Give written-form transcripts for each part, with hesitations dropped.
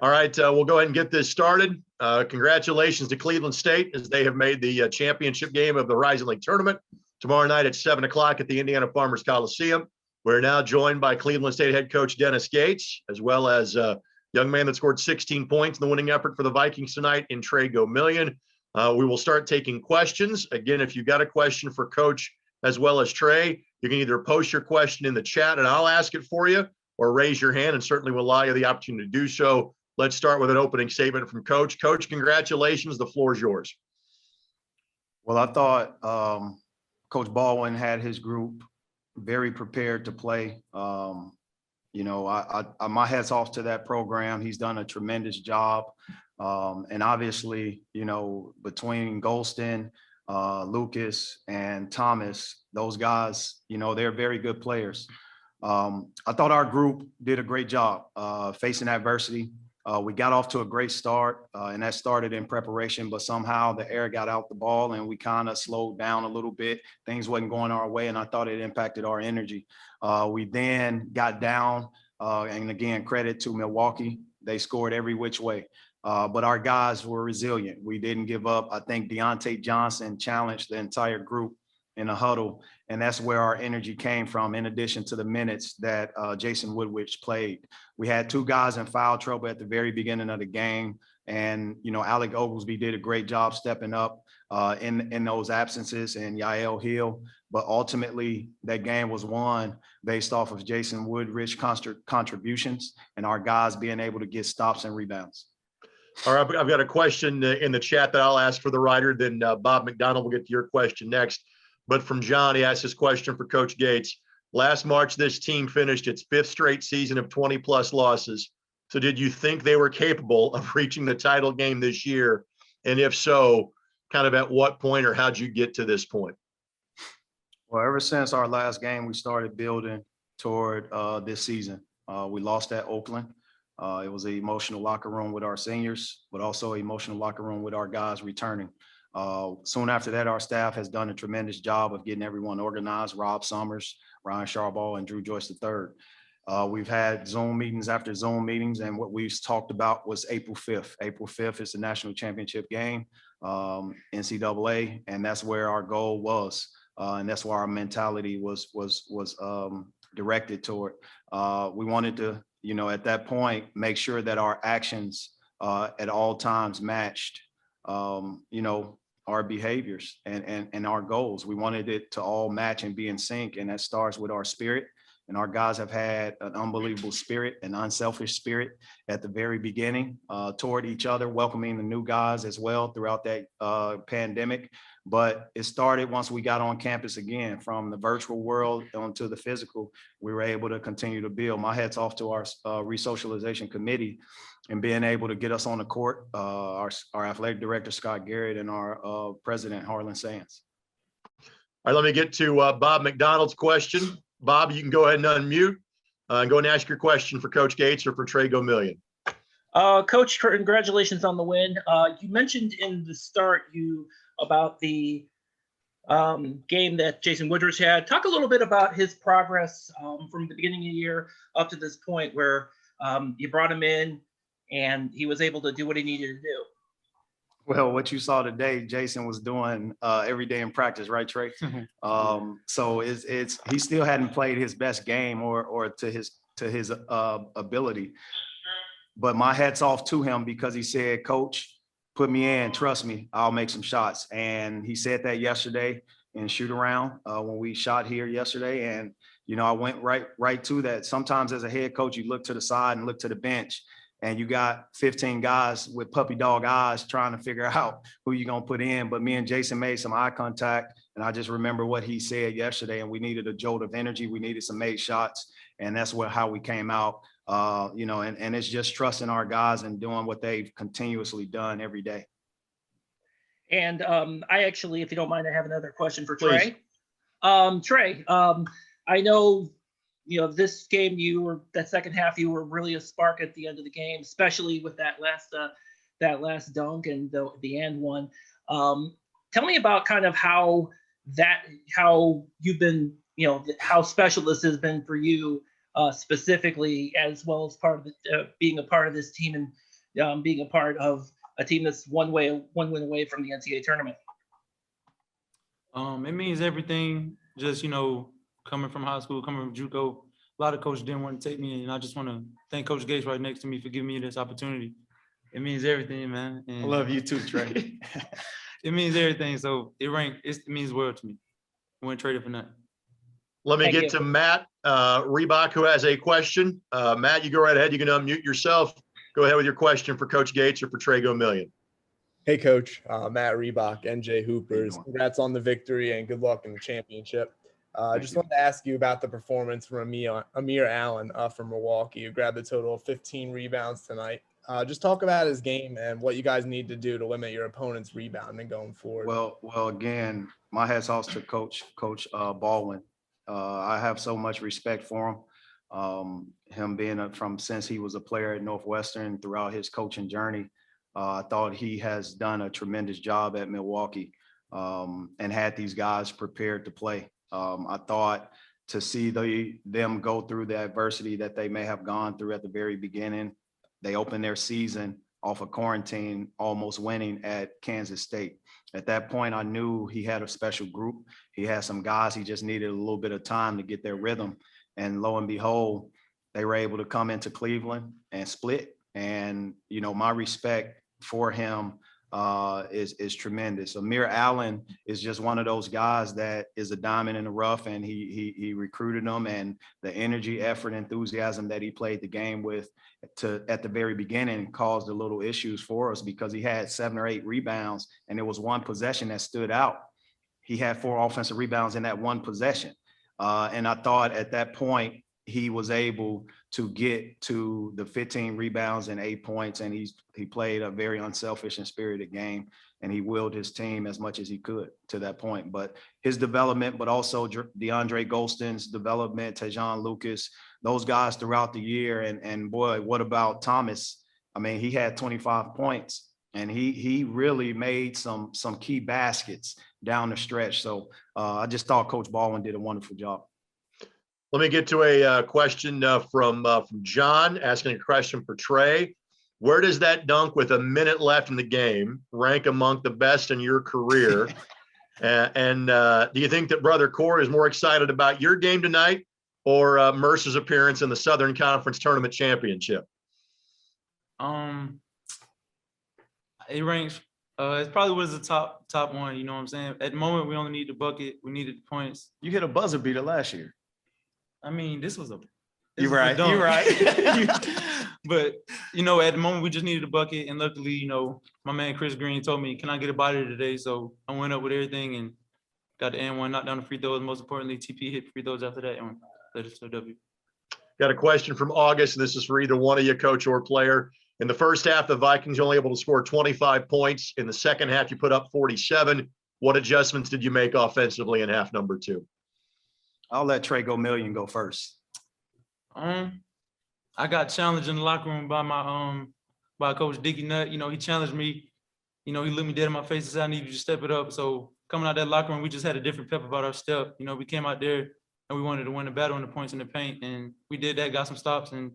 All right, we'll go ahead and get this started. Congratulations to Cleveland State as they have made the championship game of the Rising League tournament tomorrow night at 7 o'clock at the Indiana Farmers Coliseum. We're now joined by Cleveland State head coach Dennis Gates, as well as a young man that scored 16 points in the winning effort for the Vikings tonight in Trey Gomillion. We will start taking questions. Again, if you've got a question for Coach as well as Trey, you can either post your question in the chat and I'll ask it for you, or raise your hand and certainly will allow you the opportunity to do so. Let's start with an opening statement from Coach. Coach, congratulations. The floor is yours. Well, I thought Coach Baldwin had his group very prepared to play. You know, I my hat's off to that program. He's done a tremendous job. And obviously, you know, between Golston, Lucas, and Thomas, those guys, you know, they're very good players. I thought our group did a great job facing adversity. We got off to a great start, and that started in preparation, but somehow the air got out the ball and we kind of slowed down a little bit. Things wasn't going our way, and I thought it impacted our energy. We then got down, and again, credit to Milwaukee. They scored every which way, but our guys were resilient. We didn't give up. I think Deontay Johnson challenged the entire group in a huddle, and that's where our energy came from, in addition to the minutes that Jason Woodwich played. We had two guys in foul trouble at the very beginning of the game, and, you know, Alec Oglesby did a great job stepping up in those absences, and Yael Hill. But ultimately, that game was won based off of Jason Woodwich contributions and our guys being able to get stops and rebounds. All right, I've got a question in the chat that I'll ask for the writer, then Bob McDonald will get to your question next. But from John, he asked his question for Coach Gates. Last March, this team finished its 5th straight season of 20-plus losses. So did you think they were capable of reaching the title game this year? And if so, kind of at what point, or how'd you get to this point? Well, ever since our last game, we started building toward this season. We lost at Oakland. It was an emotional locker room with our seniors, but also an emotional locker room with our guys returning. Soon after that, our staff has done a tremendous job of getting everyone organized. Rob Summers, Ryan Sharbaugh, and Drew Joyce III. We've had Zoom meetings after Zoom meetings, and what we've talked about was April 5th. April 5th is the national championship game, NCAA, and that's where our goal was. And that's where our mentality was directed toward. We wanted to, you know, at that point, make sure that our actions at all times matched, you know, our behaviors and our goals. We wanted it to all match and be in sync, and that starts with our spirit. And our guys have had an unbelievable spirit, an unselfish spirit at the very beginning toward each other, welcoming the new guys as well throughout that pandemic. But it started once we got on campus again, from the virtual world onto the physical. We were able to continue to build. My hat's off to our resocialization committee and being able to get us on the court, our athletic director, Scott Garrett, and our president, Harlan Sands. All right, let me get to Bob McDonald's question. Bob, you can go ahead and unmute and go and ask your question for Coach Gates or for Trey Gomillion. Coach, congratulations on the win. You mentioned in the start about the game that Jason Woodwich had. Talk a little bit about his progress from the beginning of the year up to this point, where you brought him in and he was able to do what he needed to do. Well, what you saw today, Jason was doing every day in practice, right, Trey? So he still hadn't played his best game or to his ability. But my hat's off to him, because he said, "Coach, put me in, trust me, I'll make some shots." And he said that yesterday in shoot around when we shot here yesterday. And, you know, I went right to that. Sometimes as a head coach, you look to the side and look to the bench, and you got 15 guys with puppy dog eyes trying to figure out who you're going to put in. But me and Jason made some eye contact, and I just remember what he said yesterday, and we needed a jolt of energy. We needed some made shots, and that's how we came out. You know, and it's just trusting our guys and doing what they've continuously done every day. And I actually, if you don't mind, I have another question for Please. Trey. Trey, I know, you know, this game, that second half, you were really a spark at the end of the game, especially with that last dunk and the end one. Tell me about kind of how you've been, you know, how special this has been for you specifically, as well as part of being a part of this team and being a part of a team that's one win away from the NCAA tournament? It means everything. Just, coming from high school, coming from JUCO, a lot of coaches didn't want to take me, and I just want to thank Coach Gates right next to me for giving me this opportunity. It means everything, man. I And love you too, Trey. it means everything. So it means the world to me. I wouldn't trade it for nothing. Let me Thank get you. to Matt Reebok, who has a question. Matt, you go right ahead. You can unmute yourself. Go ahead with your question for Coach Gates or for Trey Million. Hey, Coach. Matt Reebok, NJ Hoopers. doing? Congrats on the victory and good luck in the championship. I Thank just you. wanted to ask you about the performance from Amir Allen from Milwaukee, who grabbed a total of 15 rebounds tonight. Just talk about his game and what you guys need to do to limit your opponent's rebounding going forward. Well, again, my hat's off to Coach Baldwin. I have so much respect for him. Him being since he was a player at Northwestern throughout his coaching journey. I thought he has done a tremendous job at Milwaukee and had these guys prepared to play. I thought to see them go through the adversity that they may have gone through at the very beginning. They opened their season off of quarantine, almost winning at Kansas State. At that point, I knew he had a special group. He had some guys, he just needed a little bit of time to get their rhythm. And lo and behold, they were able to come into Cleveland and split. And, my respect for him is tremendous. Amir Allen is just one of those guys that is a diamond in the rough, and he recruited them, and the energy, effort, enthusiasm that he played the game with at the very beginning caused a little issues for us because he had 7 or 8 rebounds, and there was one possession that stood out. He had 4 offensive rebounds in that one possession. And I thought at that point, he was able to get to the 15 rebounds and 8 points, and he played a very unselfish and spirited game, and he willed his team as much as he could to that point. But his development, but also DeAndre Golston's development, Tejon Lucas, those guys throughout the year, and boy, what about Thomas? I mean, he had 25 points, and he really made some key baskets down the stretch. So I just thought Coach Baldwin did a wonderful job. Let me get to a question from John, asking a question for Trey. Where does that dunk with a minute left in the game rank among the best in your career? And do you think that Brother Corey is more excited about your game tonight or Mercer's appearance in the Southern Conference Tournament Championship? It ranks. It probably was the top one. You know what I'm saying? At the moment, we only need the bucket. We needed the points. You hit a buzzer beater last year. I mean, this was a You're right. dunk. You're right. But, at the moment, we just needed a bucket. And luckily, my man Chris Green told me, can I get a body today? So I went up with everything and got the N1, knocked down the free throws. Most importantly, TP hit free throws after that and led us to a W. Got a question from August. This is for either one of you, coach or player. In the first half, the Vikings only able to score 25 points. In the second half, you put up 47. What adjustments did you make offensively in half number 2? I'll let Trey Million go first. I got challenged in the locker room by Coach Dickie Nutt. He challenged me. He looked me dead in my face and said, I need you to step it up. So coming out that locker room, we just had a different pep about our step. We came out there and we wanted to win the battle in the points in the paint. And we did that, got some stops, and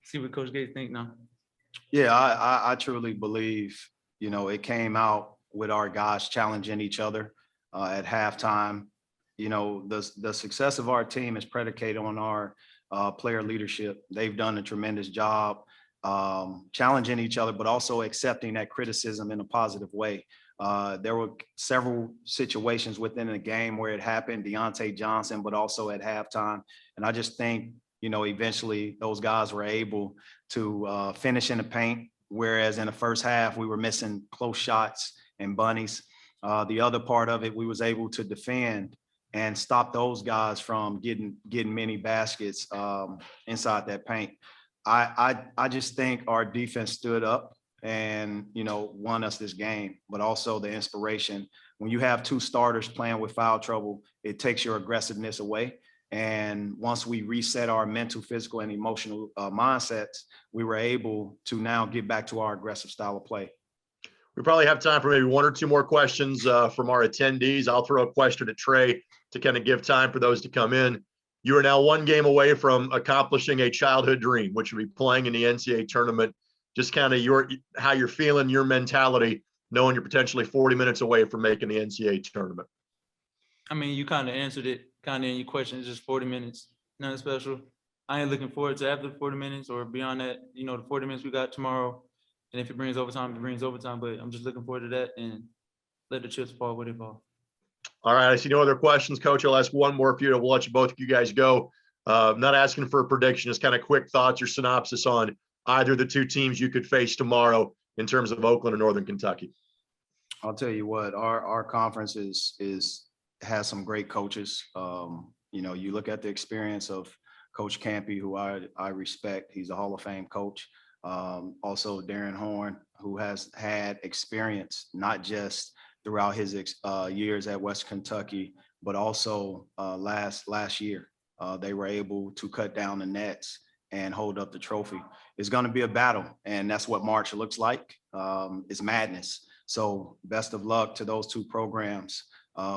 see what Coach Gates think now. Yeah, I truly believe, it came out with our guys challenging each other at halftime. The success of our team is predicated on our player leadership. They've done a tremendous job challenging each other, but also accepting that criticism in a positive way. There were several situations within the game where it happened, Deontay Johnson, but also at halftime. And I just think, eventually those guys were able to finish in the paint, whereas in the first half, we were missing close shots and bunnies. The other part of it, we was able to defend and stop those guys from getting many baskets inside that paint. I just think our defense stood up and, won us this game, but also the inspiration. When you have 2 starters playing with foul trouble, it takes your aggressiveness away. And once we reset our mental, physical, and emotional mindsets, we were able to now get back to our aggressive style of play. We probably have time for maybe 1 or 2 more questions from our attendees. I'll throw a question to Trey to kind of give time for those to come in. You are now one game away from accomplishing a childhood dream, which would be playing in the NCAA tournament. Just kind of how you're feeling, your mentality, knowing you're potentially 40 minutes away from making the NCAA tournament. I mean, you kind of answered it kind of in your question. It's just 40 minutes, nothing special. I ain't looking forward to after 40 minutes or beyond that, you know, the 40 minutes we got tomorrow. And if it brings overtime, it brings overtime. But I'm just looking forward to that and let the chips fall where they fall. All right. I see no other questions, Coach. I'll ask one more for you. We'll let you both of you guys go. I'm not asking for a prediction, just kind of quick thoughts or synopsis on either of the two teams you could face tomorrow in terms of Oakland or Northern Kentucky. I'll tell you what, our conference has some great coaches. You know, you look at the experience of Coach Campy, who I respect. He's a Hall of Fame coach. Also Darren Horn, who has had experience, not just throughout his years at West Kentucky, but also last year. They were able to cut down the nets and hold up the trophy. It's going to be a battle, and that's what March looks like. It's madness. So best of luck to those two programs.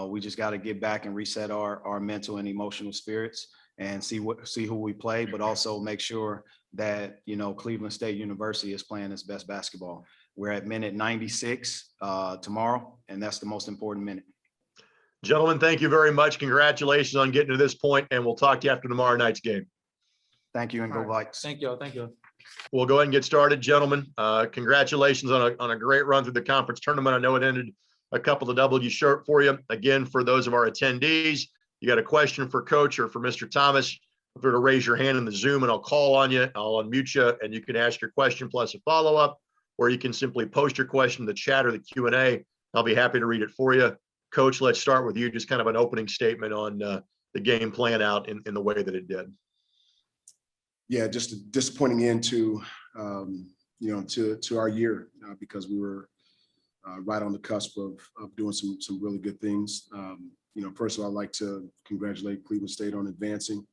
We just got to get back and reset our mental and emotional spirits and see who we play, but also make sure that, you know, Cleveland State University is playing its best basketball. We're at minute 96 tomorrow, and that's the most important minute. Gentlemen, thank you very much. Congratulations on getting to this point, and we'll talk to you after tomorrow night's game. Thank you, and go Vikes. Thank y'all. Thank you. We'll go ahead and get started, gentlemen. Congratulations on a great run through the conference tournament. I know it ended a couple of W short for you. Again, for those of our attendees, you got a question for Coach or for Mr. Thomas, feel free to raise your hand in the Zoom and I'll call on you. I'll unmute you and you can ask your question plus a follow-up, or you can simply post your question in the chat or the Q&A. I'll be happy to read it for you. Coach, let's start with you. Just kind of an opening statement on the game playing out in the way that it did. Yeah, just a disappointing end to our year because we were right on the cusp of doing some really good things. First of all, I'd like to congratulate Cleveland State on advancing.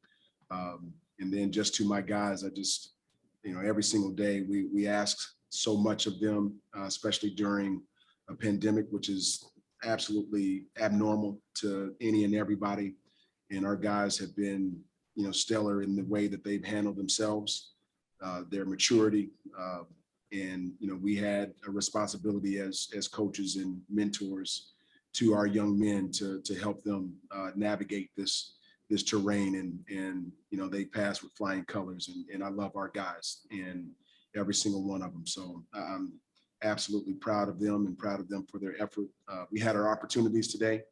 And then just to my guys, every single day we ask so much of them, especially during a pandemic, which is absolutely abnormal to any and everybody. And our guys have been, stellar in the way that they've handled themselves, their maturity. And we had a responsibility as coaches and mentors to our young men to help them navigate this terrain. And they passed with flying colors. And I love our guys and every single one of them. So I'm absolutely proud of them and proud of them for their effort. We had our opportunities today.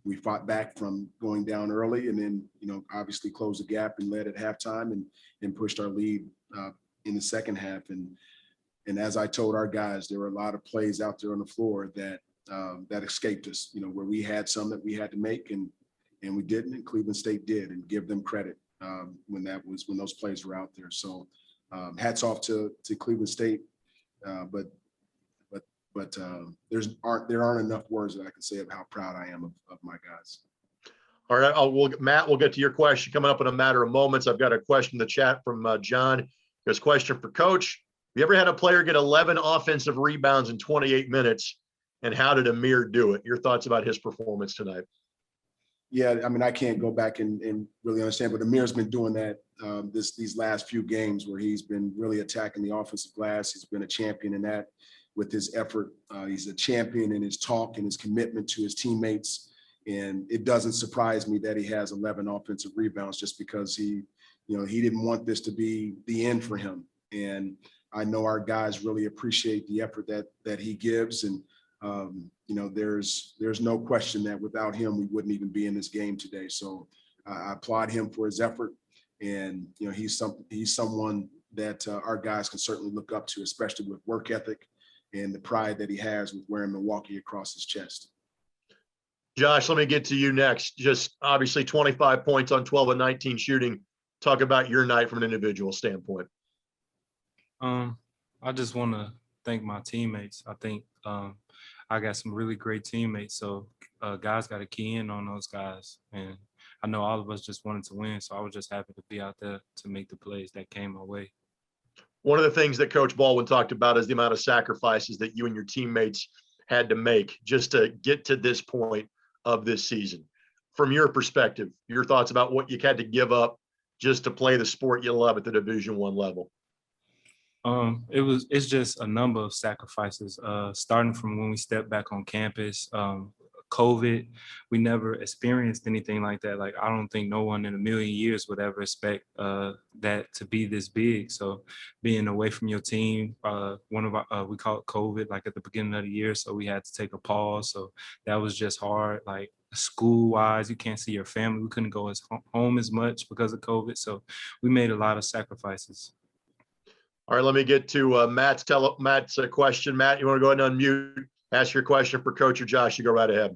We fought back from going down early and then, obviously closed the gap and led at halftime and pushed our lead in the second half. And as I told our guys, there were a lot of plays out there on the floor that escaped us, where we had some that we had to make and we didn't, and Cleveland State did, and give them credit when those plays were out there. So hats off to Cleveland State, but there aren't enough words that I can say of how proud I am of my guys. All right, Matt, we'll get to your question coming up in a matter of moments. I've got a question in the chat from John. There's a question for Coach. Have you ever had a player get 11 offensive rebounds in 28 minutes, and how did Amir do it? Your thoughts about his performance tonight? Yeah, I mean, I can't go back and really understand, but Amir's been doing that these last few games where he's been really attacking the offensive glass. He's been a champion in that with his effort. He's a champion in his talk and his commitment to his teammates. And it doesn't surprise me that he has 11 offensive rebounds just because he didn't want this to be the end for him. And I know our guys really appreciate the effort that he gives. And, there's no question that without him, we wouldn't even be in this game today. So I applaud him for his effort. And, he's someone that our guys can certainly look up to, especially with work ethic and the pride that he has with wearing Milwaukee across his chest. Josh, let me get to you next. Just obviously 25 points on 12 and 19 shooting. Talk about your night from an individual standpoint. I just want to thank my teammates. I think I got some really great teammates. So guys got to key in on those guys. And I know all of us just wanted to win. So I was just happy to be out there to make the plays that came my way. One of the things that Coach Baldwin talked about is the amount of sacrifices that you and your teammates had to make just to get to this point of this season. from your perspective, your thoughts about what you had to give up just to play the sport you love at the Division I level. It's just a number of sacrifices, starting from when we stepped back on campus. COVID, we never experienced anything like that. Like, I don't think no one in a million years would ever expect that to be this big. So being away from your team, one of our, we call it COVID, like at the beginning of the year. So we had to take a pause. So that was just hard. Like, school wise, you can't see your family. We couldn't go home as much because of COVID. So we made a lot of sacrifices. All right, let me get to Matt's question. Matt, you want to go ahead and unmute, ask your question for Coach or Josh? You go right ahead.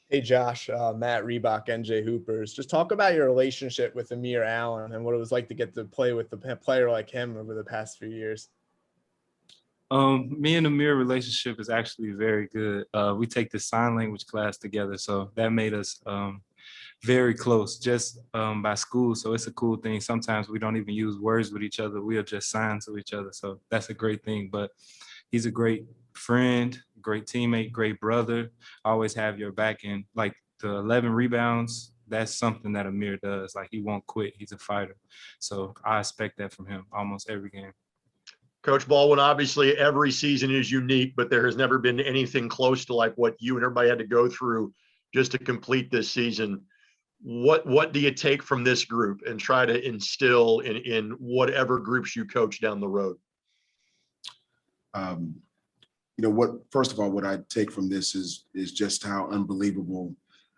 Hey, Josh, Matt Reebok, NJ Hoopers. Just talk about your relationship with Amir Allen and what it was like to get to play with a player like him over the past few years. Me and Amir relationship is actually very good. We take the sign language class together, so that made us very close just by school. So it's a cool thing. Sometimes we don't even use words with each other. We'll just sign to each other. So that's a great thing. But he's a great friend, great teammate, great brother. Always have your back. And like the 11 rebounds, that's something that Amir does. Like, he won't quit. He's a fighter. So I expect that from him almost every game. Coach Baldwin, obviously every season is unique, but there has never been anything close to like what you and everybody had to go through just to complete this season. What do you take from this group and try to instill in whatever groups you coach down the road? First of all, what I take from this is just how unbelievable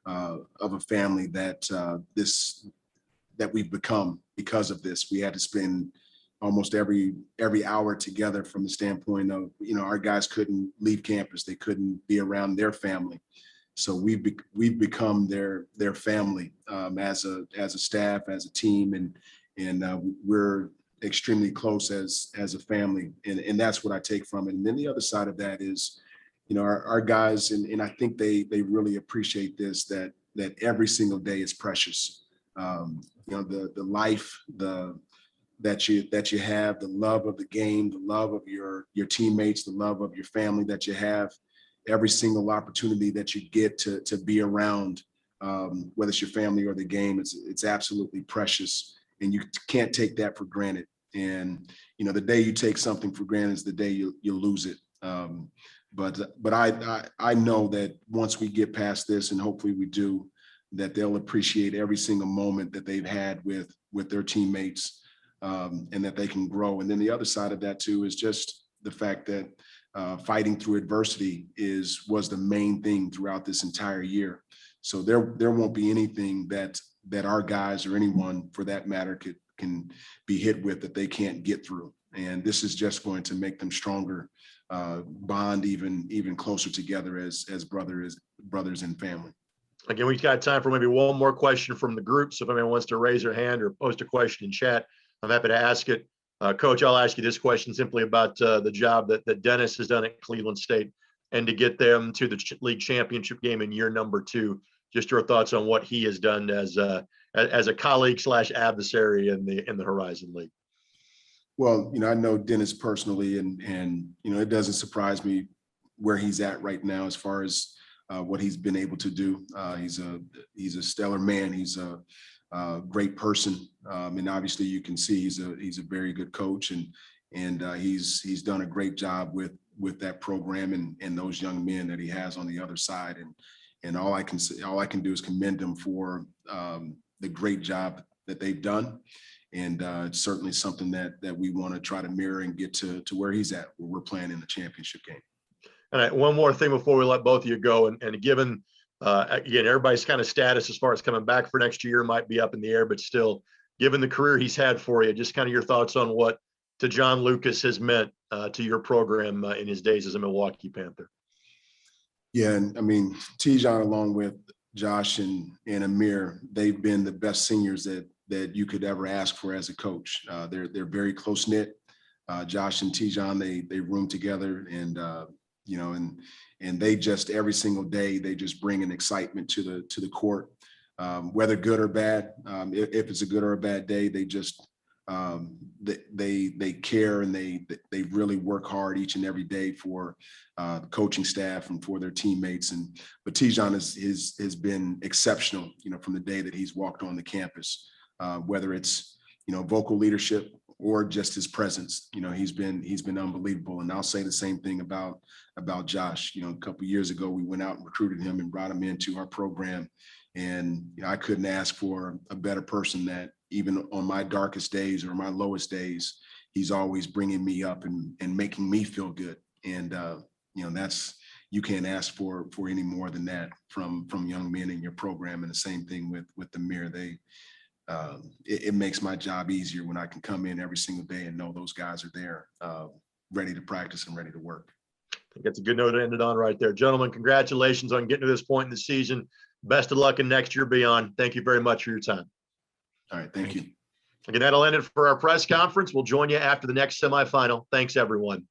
of a family that we've become because of this. We had to spend almost every hour together from the standpoint of, our guys couldn't leave campus. They couldn't be around their family. So we've become their family as a staff, as a team, and we're extremely close as a family, and that's what I take from it. And then the other side of that is, our guys, and I think they really appreciate this, that every single day is precious. The life that you have, the love of the game, the love of your teammates, the love of your family that you have. Every single opportunity that you get to be around, whether it's your family or the game, it's absolutely precious, and you can't take that for granted. And the day you take something for granted is the day you lose it. But I know that once we get past this, and hopefully we do, that they'll appreciate every single moment that they've had with their teammates, and that they can grow. And then the other side of that too is just the fact that fighting through adversity was the main thing throughout this entire year. So there won't be anything that our guys, or anyone for that matter, can be hit with that they can't get through. And this is just going to make them stronger, bond even closer together as brothers and family. Again, we've got time for maybe one more question from the group. So if anyone wants to raise their hand or post a question in chat, I'm happy to ask it. Coach, I'll ask you this question simply about the job that Dennis has done at Cleveland State, and to get them to the league championship game in year number 2. Just your thoughts on what he has done as a colleague / adversary in the Horizon League. Well, I know Dennis personally, and it doesn't surprise me where he's at right now as far as what he's been able to do. He's a stellar man. He's a great person, and obviously you can see he's a very good coach, and he's done a great job with that program and those young men that he has on the other side. And all I can do is commend them for the great job that they've done. And it's certainly something that we want to try to mirror and get to where he's at, where we're playing in the championship game. And one more thing before we let both of you go, and given again, everybody's kind of status as far as coming back for next year might be up in the air, but still, given the career he's had for you, just kind of your thoughts on what Te'Jon Lucas has meant to your program in his days as a Milwaukee Panther. Yeah, and I mean, Te'Jon, along with Josh and Amir, they've been the best seniors that you could ever ask for as a coach. They're very close knit. Josh and Te'Jon, they room together, and and they just every single day they just bring an excitement to the court, whether good or bad. If it's a good or a bad day, they just They care and they really work hard each and every day for the coaching staff and for their teammates. But Tijon has been exceptional, from the day that he's walked on the campus, whether it's, vocal leadership or just his presence. He's been unbelievable. And I'll say the same thing about Josh. A couple of years ago, we went out and recruited him and brought him into our program. And I couldn't ask for a better person that even on my darkest days or my lowest days, he's always bringing me up and making me feel good. And, you can't ask for any more than that from young men in your program. And the same thing with the Mir. It makes my job easier when I can come in every single day and know those guys are there, ready to practice and ready to work. I think that's a good note to end it on right there. Gentlemen, congratulations on getting to this point in the season. Best of luck in next year beyond. Thank you very much for your time. All right. Thank you. Again, that'll end it for our press conference. We'll join you after the next semifinal. Thanks, everyone.